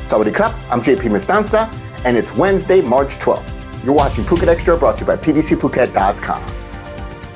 Sawadee krap, I'm JP Mestanza, and it's Wednesday, March 12th. You're watching Phuket Xtra, brought to you by PVCPhuket.com.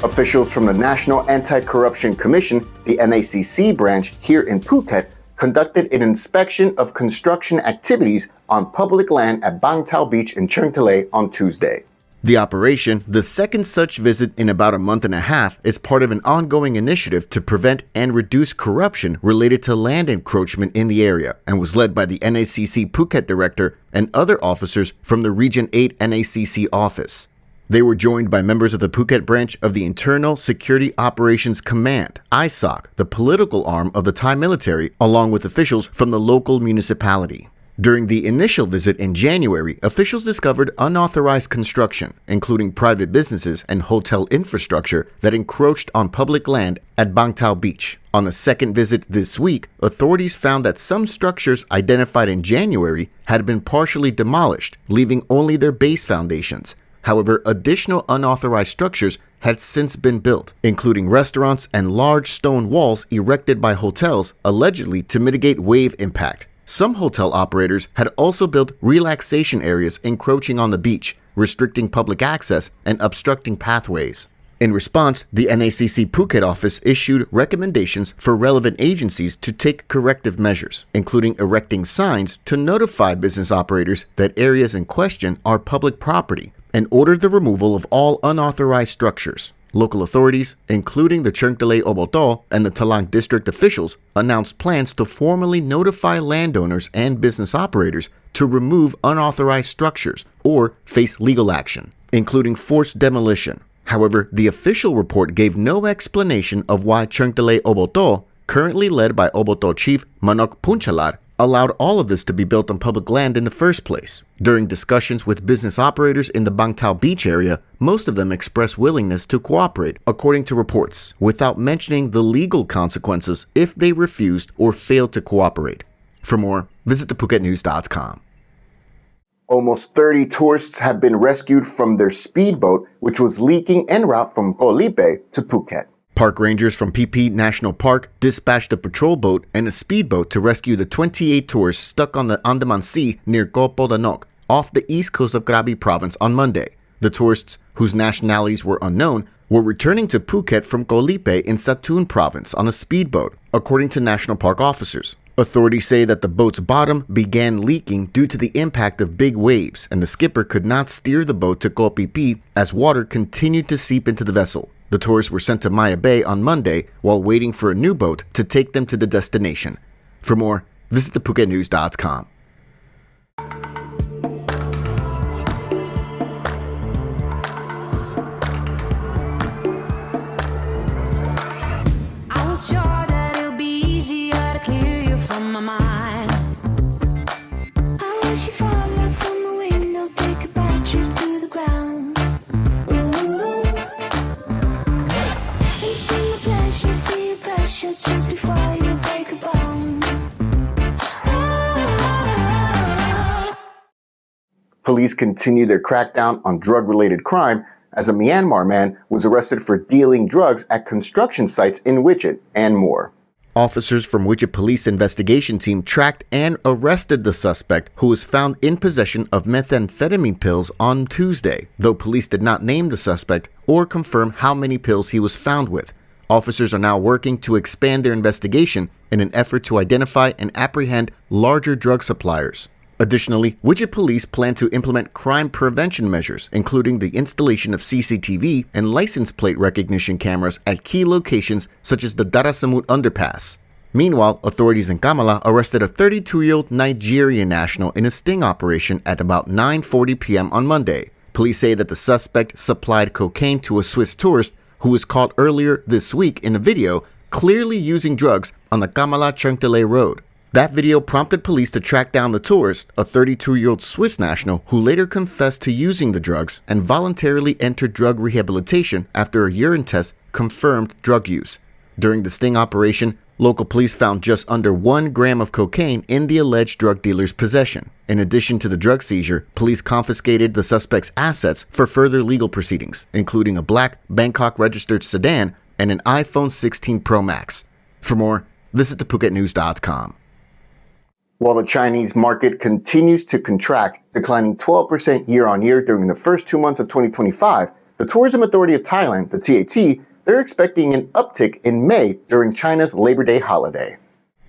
Officials from the National Anti-Corruption Commission, the NACC branch here in Phuket, conducted an inspection of construction activities on public land at Bang Tao Beach in Cheongtalay on Tuesday. The operation, the second such visit in about a month and a half, is part of an ongoing initiative to prevent and reduce corruption related to land encroachment in the area, and was led by the NACC Phuket director and other officers from the Region 8 NACC office. They were joined by members of the Phuket branch of the Internal Security Operations Command, ISOC, the political arm of the Thai military, along with officials from the local municipality. During the initial visit in January, officials discovered unauthorized construction, including private businesses and hotel infrastructure that encroached on public land at Bang Tao Beach. On the second visit this week, authorities found that some structures identified in January had been partially demolished, leaving only their base foundations. However, additional unauthorized structures had since been built, including restaurants and large stone walls erected by hotels, allegedly to mitigate wave impact. Some hotel operators had also built relaxation areas encroaching on the beach, restricting public access and obstructing pathways. In response, the NACC Phuket office issued recommendations for relevant agencies to take corrective measures, including erecting signs to notify business operators that areas in question are public property, and ordered the removal of all unauthorized structures. Local authorities, including the Cheongtalay Oboto and the Talang district officials, announced plans to formally notify landowners and business operators to remove unauthorized structures or face legal action, including forced demolition. However, the official report gave no explanation of why Cheongtalay Oboto, currently led by Oboto Chief Manok Punchalar, allowed all of this to be built on public land in the first place. During discussions with business operators in the Bang Tao Beach area, most of them expressed willingness to cooperate, according to reports, without mentioning the legal consequences if they refused or failed to cooperate. For more, visit thephuket.news.com. Almost 30 tourists have been rescued from their speedboat, which was leaking en route from Koh Lipe to Phuket. Park rangers from PP National Park dispatched a patrol boat and a speedboat to rescue the 28 tourists stuck on the Andaman Sea near Koh Podanok, off the east coast of Krabi province on Monday. The tourists, whose nationalities were unknown, were returning to Phuket from Koh Lipe in Satun province on a speedboat, according to national park officers. Authorities say that the boat's bottom began leaking due to the impact of big waves, and the skipper could not steer the boat to Koh Phi as water continued to seep into the vessel. The tourists were sent to Maya Bay on Monday while waiting for a new boat to take them to the destination. For more, visit thephuket.news.com. I was sure that it'll be easier to clear you from my mind. I wish you fall out from the window, take a bad trip to the ground. Just before you break a bone. Police continue their crackdown on drug-related crime as a Myanmar man was arrested for dealing drugs at construction sites in Wichit and more. Officers from Wichit Police investigation team tracked and arrested the suspect, who was found in possession of methamphetamine pills on Tuesday, though police did not name the suspect or confirm how many pills he was found with. Officers are now working to expand their investigation in an effort to identify and apprehend larger drug suppliers. Additionally, Wichit Police plan to implement crime prevention measures, including the installation of CCTV and license plate recognition cameras at key locations such as the Darasamut underpass. Meanwhile, authorities in Kamala arrested a 32-year-old Nigerian national in a sting operation at about 9:40 p.m. on Monday. Police say that the suspect supplied cocaine to a Swiss tourist who was caught earlier this week in a video clearly using drugs on the Kamala-Cheongtalay road. That video prompted police to track down the tourist, a 32-year-old Swiss national who later confessed to using the drugs and voluntarily entered drug rehabilitation after a urine test confirmed drug use. During the sting operation, local police found just under 1 gram of cocaine in the alleged drug dealer's possession. In addition to the drug seizure, police confiscated the suspect's assets for further legal proceedings, including a black Bangkok-registered sedan and an iPhone 16 Pro Max. For more, visit thephuket.news.com. While the Chinese market continues to contract, declining 12% year-on-year during the first 2 months of 2025, the Tourism Authority of Thailand, the TAT, they're expecting an uptick in May during China's Labor Day holiday.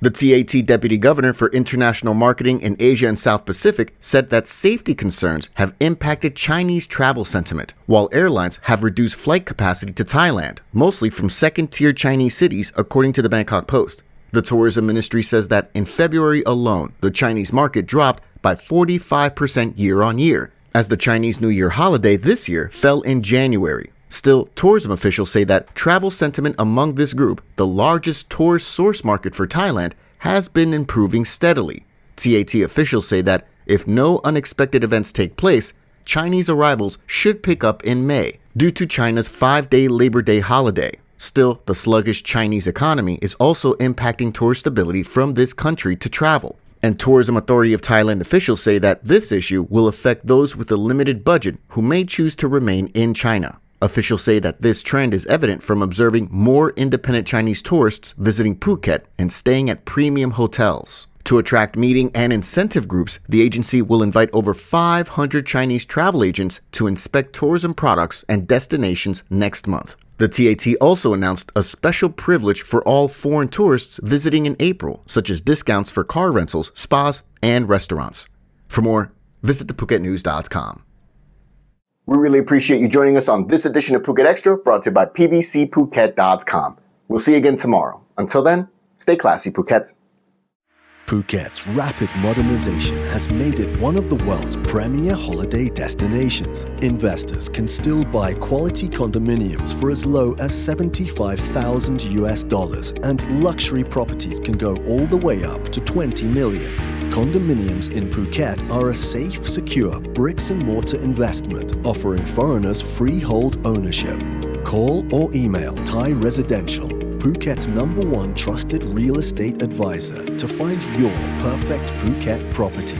The TAT Deputy Governor for International Marketing in Asia and South Pacific said that safety concerns have impacted Chinese travel sentiment, while airlines have reduced flight capacity to Thailand, mostly from second-tier Chinese cities, according to the Bangkok Post. The Tourism Ministry says that in February alone, the Chinese market dropped by 45% year-on-year, as the Chinese New Year holiday this year fell in January. Still, tourism officials say that travel sentiment among this group, the largest tourist source market for Thailand, has been improving steadily. TAT officials say that if no unexpected events take place, Chinese arrivals should pick up in May due to China's 5-day Labor Day holiday. Still, the sluggish Chinese economy is also impacting tourist ability from this country to travel. And Tourism Authority of Thailand officials say that this issue will affect those with a limited budget who may choose to remain in China. Officials say that this trend is evident from observing more independent Chinese tourists visiting Phuket and staying at premium hotels. To attract meeting and incentive groups, the agency will invite over 500 Chinese travel agents to inspect tourism products and destinations next month. The TAT also announced a special privilege for all foreign tourists visiting in April, such as discounts for car rentals, spas, and restaurants. For more, visit thephuket.news.com. We really appreciate you joining us on this edition of Phuket Extra, brought to you by pvcphuket.com. We'll see you again tomorrow. Until then, stay classy, Phuket. Phuket's rapid modernization has made it one of the world's premier holiday destinations. Investors can still buy quality condominiums for as low as $75,000, and luxury properties can go all the way up to $20 million. Condominiums in Phuket are a safe, secure bricks-and-mortar investment, offering foreigners freehold ownership. Call or email Thai Residential, Phuket's #1 trusted real estate advisor, to find your perfect Phuket property.